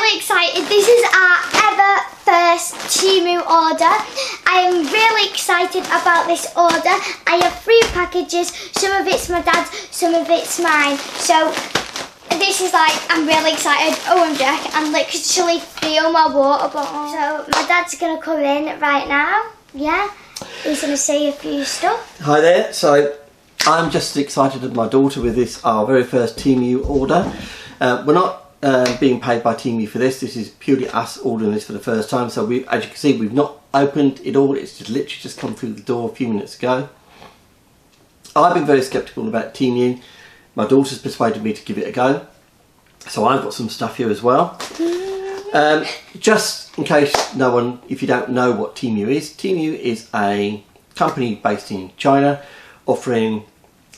really excited. This is our ever first Temu order. I am really excited about this order. I have 3 packages. Some of it's my dad's, some of it's mine. So this is like, I'm really excited. OMG, I can literally feel my water bottle. So my dad's gonna come in right now. Yeah, he's gonna say a few stuff. Hi there. So I'm just as excited as my daughter with this, our very first Temu order. We're not being paid by Temu for this. This is purely us ordering this for the first time. So we, as you can see, we've not opened it all. It's just literally just come through the door a few minutes ago. I've been very sceptical about Temu. My daughter's persuaded me to give it a go. So I've got some stuff here as well. Just in case no one, if you don't know what Temu is a company based in China offering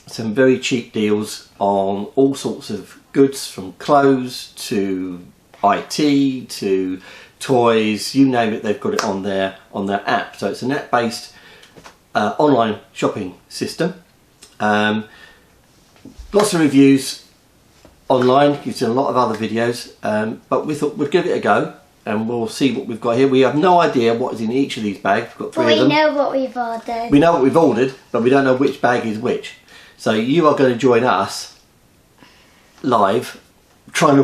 some very cheap deals on all sorts of goods, from clothes to IT to toys, you name it, they've got it on their app. So it's a net-based online shopping system. Lots of reviews online. You've seen a lot of other videos, but we thought we'd give it a go and we'll see what we've got here. We have no idea what is in each of these bags. We've got 3 of them. We know what we've ordered. We know what we've ordered, but we don't know which bag is which. So you are going to join us live trying to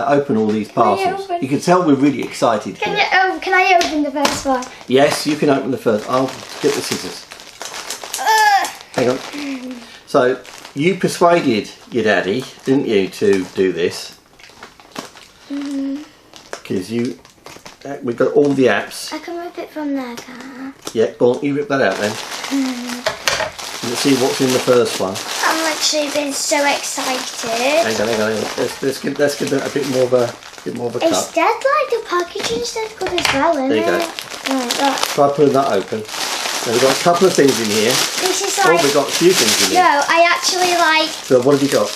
open all these parcels. You can tell we're really excited. Can I open the first one? Yes, you can open the first. I'll get the scissors. Hang on. So you persuaded your daddy, didn't you, to do this? Because we've got all the apps. I can rip it from there, can't I? Yeah, go on, you rip that out then. Let's see what's in the first one. I'm actually been so excited. Hang on. Let's give that a bit more of a cut. It's dead like the packaging's dead good as well, isn't it? There you go. Right, that. Try putting that open. Now we've got a couple of things in here. This is like... Oh, we've got a few things in here. No, I actually like... So what have you got?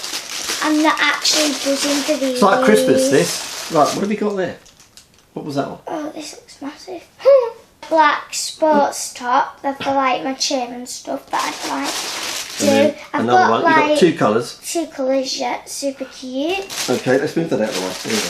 I'm not actually buzzing for these. It's like Christmas, this. Right, what have you got there? What was that one? Oh, this looks massive. Black sports top. They're for like my cheer and stuff that I'd like to do. I've another got one. like... You've got 2 colours. 2 colours, yeah. Super cute. Okay, let's move that out of the way. There you go.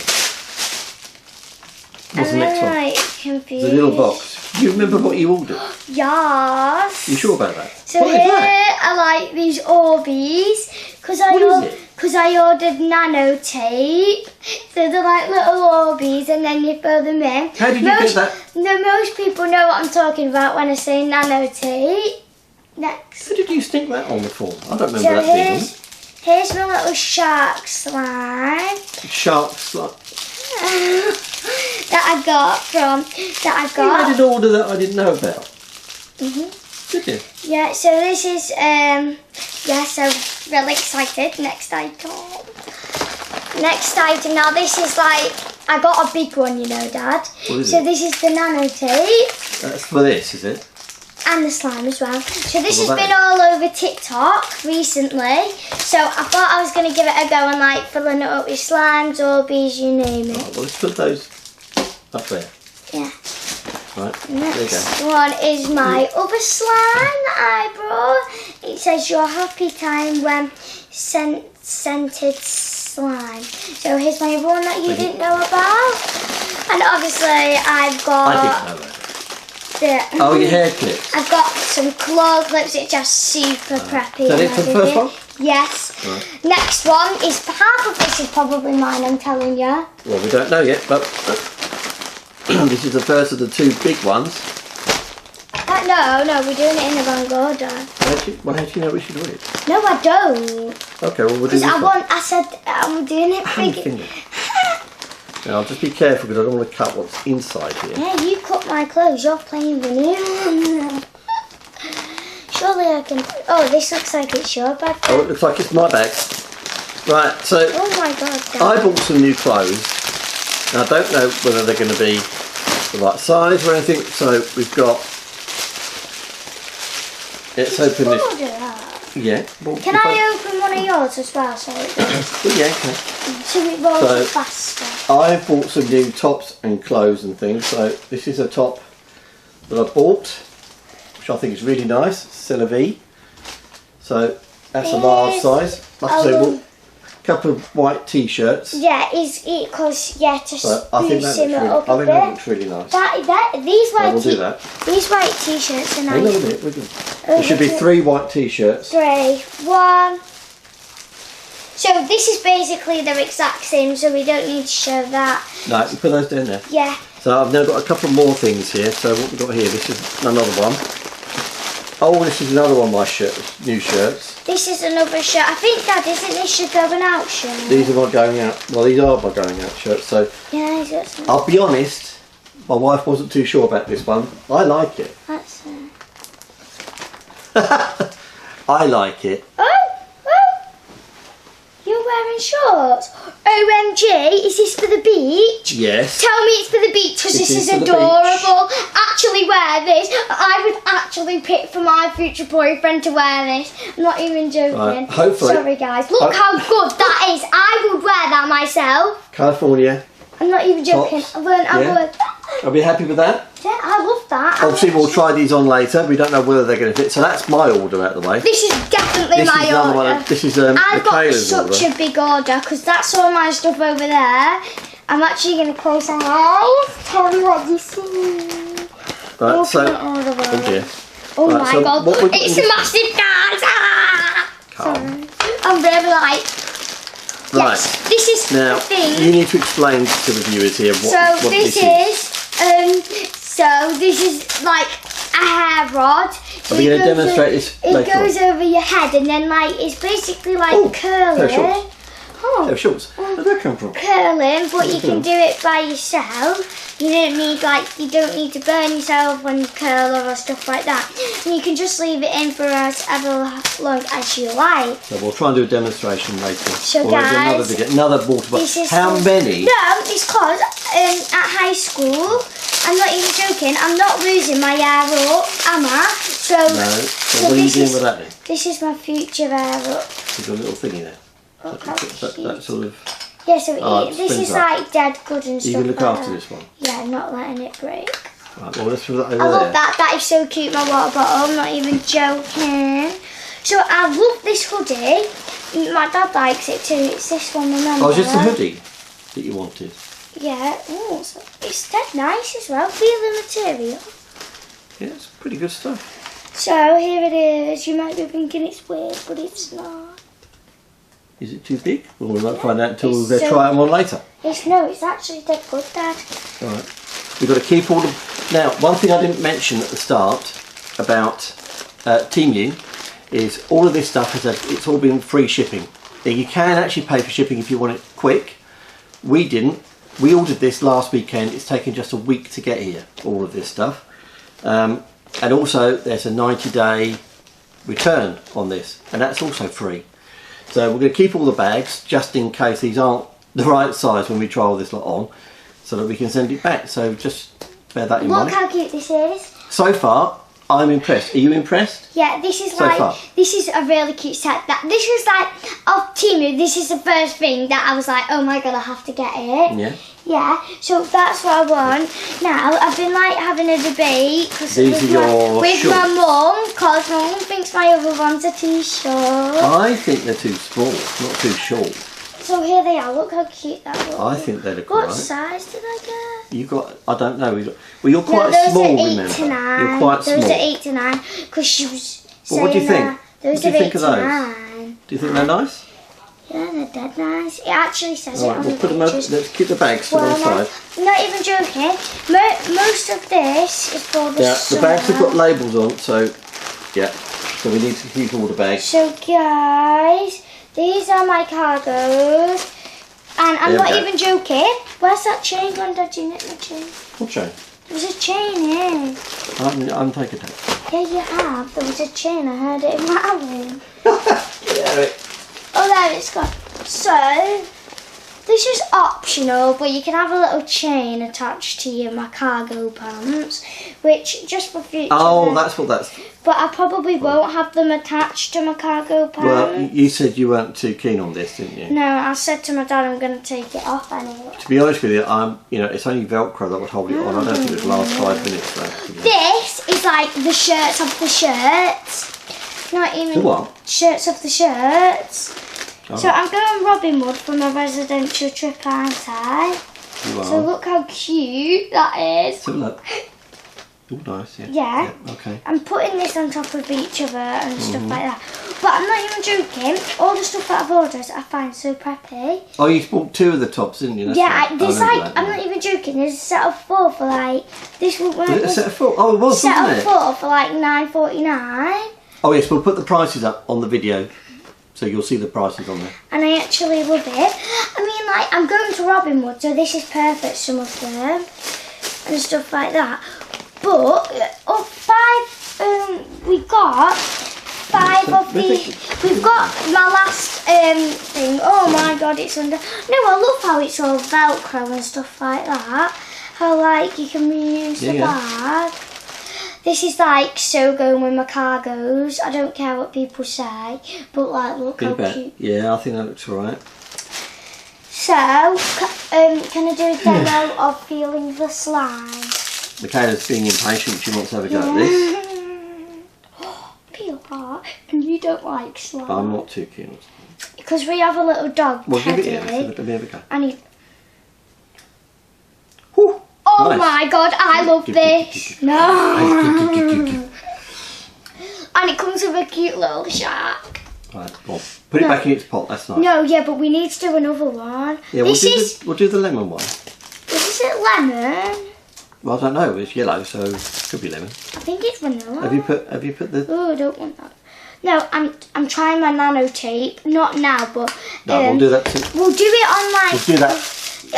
What's the next one? Like, confused. It's a little box. Do you remember what you ordered? Yes. You sure about that? So what here is that? I like these Orbeez because I ordered nano tape. So they're like little Orbeez and then you fill them in. How did you get that? No, most people know what I'm talking about when I say nano tape. Next. How did you stick that on the form? I don't remember that being on. Here's my little shark slime. Shark slime. That I got. You made an order that I didn't know about. Did you? Yeah, so this is, yeah, so really excited. Next item. Now this is like, I got a big one, you know, Dad. So this is the nano tape. That's for this, is it? And the slime as well. So this has been all over TikTok recently. So I thought I was going to give it a go and like filling it up with slimes, Orbeez, you name it. Right, well, let's put those up there. Yeah. Right, Next one is my other slime that I brought. It says your happy time when scented slime. So here's my other one that you didn't know about. And obviously I've got... I didn't know that. Oh, your hair clips. I've got some claw clips which are super preppy. Is that it for the first one? Yes. Right. Next one is, half of this is probably mine, I'm telling you. Well, we don't know yet, but this is the first of the 2 big ones. No, we're doing it in the wrong order. How do you know we should do it? No, I don't. Okay, well, we'll do this one. I said I'm doing it big. Now, I'll just be careful because I don't want to cut what's inside here. Yeah, you cut my clothes. You're playing with me. Surely I can... Oh, this looks like it's your bag. Oh, it looks like it's my bag. Right, so... Oh my God, Dad. I bought some new clothes. Now, I don't know whether they're going to be the right size or anything. So, we've got... Let's open this. Yeah. Well, can I open one of yours as well? So it goes? Yeah, okay. So it rolls faster. I bought some new tops and clothes and things. So this is a top that I bought, which I think is really nice. C'est la vie. So that's a large size. Like I say, couple of white t-shirts. Yeah, because to I think spruce him up a bit. that looks really nice. We'll do that. These white t-shirts are nice. Hang on a minute, we're good. There should be 3 white t-shirts. 3, 1. So this is basically the exact same, so we don't need to show that. No, you put those down there. Yeah. So I've now got a couple more things here. So what we've got here, this is another one. Oh, this is another one of my new shirts. This is another shirt. I think, Dad, isn't this your going out shirt? These are my going out. Well, these are my going out shirts. So Yeah, he's got some. I'll be honest. My wife wasn't too sure about this one. I like it. That's I like it. Oh! You're wearing shorts. OMG, is this for the beach? Yes. Tell me it's for the beach because It this is is for the adorable. Actually wear this. I would actually pick for my future boyfriend to wear this. I'm not even joking. Right, hopefully. Sorry guys. Look how good that is. I would wear that myself. California. I'm not even joking. Tops. I would. Are we happy with that? Yeah, I love that. Obviously, we'll try these on later. We don't know whether they're going to fit. So that's my order out of the way. This is definitely This my is another order. one. This is I've got Michaela's order. such a big order because that's all my stuff over there. I'm actually going to close my eyes. Tell me what you see. Right, so, oh dear. Oh Right, my so god, what we've got it's in a this- massive guys! Ah! Calm. Sorry. I'm really like, Right. yes, this is Now, the thing. you need to explain to the viewers here what So this this is like a hair rod. So Are we it going to goes demonstrate this It later goes over your head and then like, it's basically like Oh, curling. pair of shorts. Oh. Pair of shorts. Where did that come from? Curling, but you can do it by yourself. You don't need to burn yourself when you curl or stuff like that. And you can just leave it in for as long as you like. So we'll try and do a demonstration later. So Or maybe another guys, video, another water bottle. This is How many? No, it's because at high school, I'm not even joking, I'm not losing my hair up, am I? So, No. So what are you this doing is- with that then? This is my future hair up. You've got a little thingy there. Look how That cute. sort of. Yeah, so Oh, it this springs is up. like dead good and stuff You can look like after that. this one. Yeah, not letting it break. Right, well, let's put that over I love there. that. That is so cute, my water bottle. I'm not even joking. So I love this hoodie. My dad likes it too. It's this one, remember? Oh, is this the hoodie that you wanted? Yeah. Ooh, it's dead nice as well. Feel the material. Yeah, it's pretty good stuff. So here it is. You might be thinking it's weird, but it's not. Is it too big? Well, we won't find out until It's they so- try them on later. It's actually dead good, Dad. Alright. We've got to keep all the... Now, one thing I didn't mention at the start about Temu is all of this stuff, it's all been free shipping. Now, you can actually pay for shipping if you want it quick. We didn't. We ordered this last weekend. It's taken just a week to get here, all of this stuff. And also, there's a 90-day return on this, and that's also free. So we're going to keep all the bags just in case these aren't the right size when we try all this lot on, so that we can send it back. So just bear that in Look mind. how cute this is. So far, I'm impressed. Are you impressed? Yeah, this is So far. this is a really cute set. This was like, off Temu, this is the first thing that I was like, oh my god, I have to get it. Yeah. Yeah, so that's what I want. Now, I've been like having a debate These are your with my shorts. mum, because my mum thinks my other ones are too short. I think they're too small, not too short. So here they are, look how cute that looks. I think they look What alright. size did I get? You got, I don't know. Well, you're No, quite those small, are 8 remember? to 9. You're quite Those small. are 8 to 9, because she was saying Well, what do you think? Those What do you are think 8 of to those? 9. Do you think they're nice? Yeah, they're dead nice. It actually says it Alright, on we'll the put them over. pictures. Let's keep the bags to one Well, side. I'm not even joking. Most of this is for the Yeah, the bags have got summer. labels on, so yeah. So we need to keep all the bags. So guys, these are my cargos. And I'm There we not go. even joking. Where's that chain gone, Dad? You nicked my chain. What chain? There was a chain here. I'm taking that. Yeah, you have. There was a chain. I heard it in my room. Yeah, Oh, there it's gone. So, this is optional, but you can have a little chain attached to my cargo pants, which just for future. oh, that's what that's. But I probably won't have them attached to my cargo pants. Well, you said you weren't too keen on this, didn't you? No, I said to my dad I'm going to take it off anyway. To be honest with you, it's only Velcro that would hold it on. I don't think it would last 5 minutes. Though. This is like the shirts of the shirts. Not even The what? shirts of the shirts. So I'm going Robin Hood for my residential trip, aren't I? You are. So look how cute that is. So look. Oh, nice, yeah. Yeah. Okay. I'm putting this on top of each other and stuff like that. But I'm not even joking. All the stuff that I've ordered I find so preppy. Oh, you bought 2 of the tops, didn't you? That's Yeah, right. there's I remember like, that I'm not even joking, there's a set of 4 for like, this one Was it a set of 4? Oh, it was, set wasn't of it? 4 for like £9.49. Oh, yes, we'll put the prices up on the video. So you'll see the prices on there. And I actually love it. I mean, like, I'm going to Robin Hood, so this is perfect, some of them. And stuff like that. But, we've got 5 of the... We've got my last thing. Oh my god, it's under... No, I love how it's all Velcro and stuff like that. How, like, you can reuse the bag. This is like so going with my cargos. I don't care what people say, but like look how cute. Yeah, I think that looks alright. So, can I do a demo of feeling the slime? Michaela's being impatient. She wants to have a go at this. Feel hot, and you don't like slime. But I'm not too keen. Because we have a little dog, Well, give it Teddy, here. Let me have a go. and he... Whew, Oh nice. my god, I love this. No. And it comes with a cute little shark. Right, well, put it back in its pot. That's nice. No, yeah, but we need to do another one. Yeah, we'll do the lemon one. Is it lemon? Well, I don't know. It's yellow, so it could be lemon. I think it's vanilla. Have you put the? Oh, I don't want that. No, I'm trying my nano tape. Not now, but No, we'll do that too. we'll do it on like We'll do that.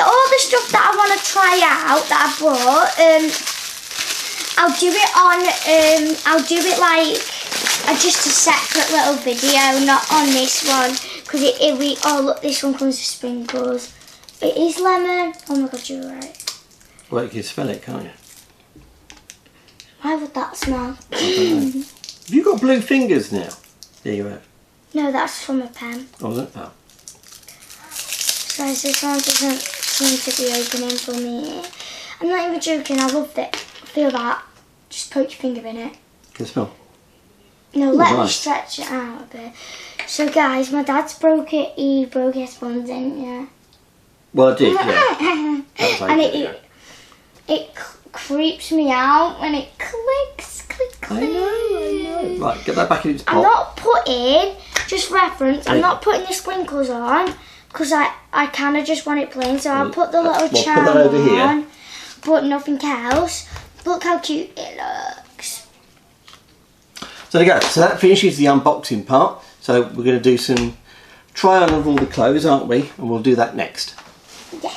all the stuff that I want to try out that I bought. I'll do it on. I'll do it like just a separate little video, not on this one, because oh look, this one comes with sprinkles. It is lemon. Oh my god, you're right. Well, you can smell it, can't you? Why would that smell? I don't know. Have you got blue fingers now? There you have. No, that's from a pen. Oh, is it? Oh. So this one doesn't seem to be opening for me. I'm not even joking, I loved it. Feel that. Just poke your finger in it. Can smell. No, Ooh, let me nice. stretch it out a bit. So guys, my dad's broke it. He broke his sponge, didn't you? Well, I did, yeah. That was And okay, it creeps me out when it clicks, click, click. I know. Right, get that back in its pot. I'm not putting, just reference, I'm not putting the sprinkles on because I kind of just want it plain. So I'll put the little charm put that over on, here. but nothing else. Look how cute it looks. So there you go. So that finishes the unboxing part. So we're going to do some try on of all the clothes, aren't we? And we'll do that next. Yeah.